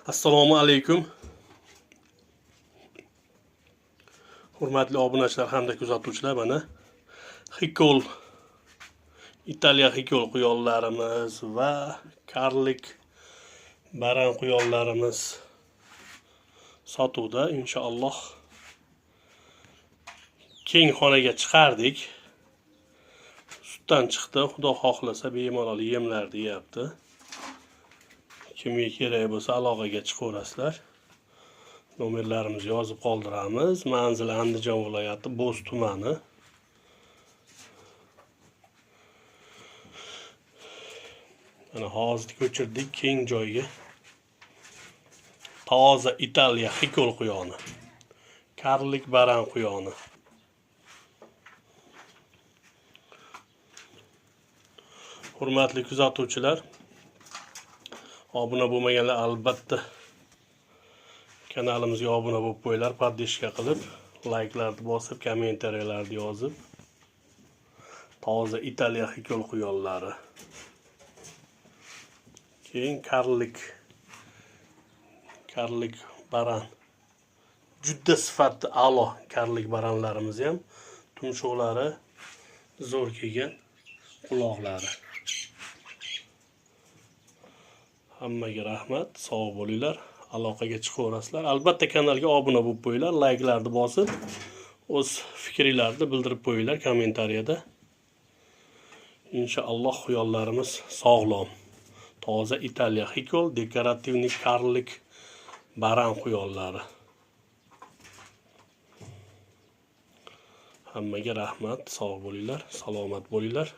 Assalomu alaykum. Hurmatli obunachilar hamda kuzatuvchilar, mana Hikol Italiya Hikol quyonlarimiz va Karlik baran quyonlarimiz sotuvda. Inshaalloh keng xonaga chiqardik. Sutdan chiqdi. Xudo xohlasa bemalol yemlar deyapti. Kimga kerak bo'lsa aloqaga chiqaverasizlar. Nomerlarimizni yozib qoldiramiz. Manzil Andijon viloyati Bo'z tumani. Mana hozir ko'chirdik keng joyga. Toza Italiya Hikol quyoni. Karlik baran quyoni. Hurmatli kuzatuvchilar, obuna bo'lmaganlar albatta kanalimizga obuna bo'lib qo'yinglar, podpishka qilib, layklarni bosib, kommentariyalarni yozib. Toza Italiya Hikol quyonlari. Keyin Karlik baran. Juda sifatli a'lo Karlik baranlarimiz ham, tumshuqlari zo'r kelgan, quloqlari. Hammaga rahmat, sog' bo'linglar, aloqaga chiqaverasizlar. Albatta kanalga obuna bo'lib qo'yinglar, layklarni bosib, o'z fikringizni bildirib qo'yinglar kommentariyada. Inshaalloh quyonlarimiz sog'lom. Toza Italiya Hikol dekorativni Karlik baran quyonlari. Hammaga rahmat, sog' bo'linglar, salomat bo'linglar.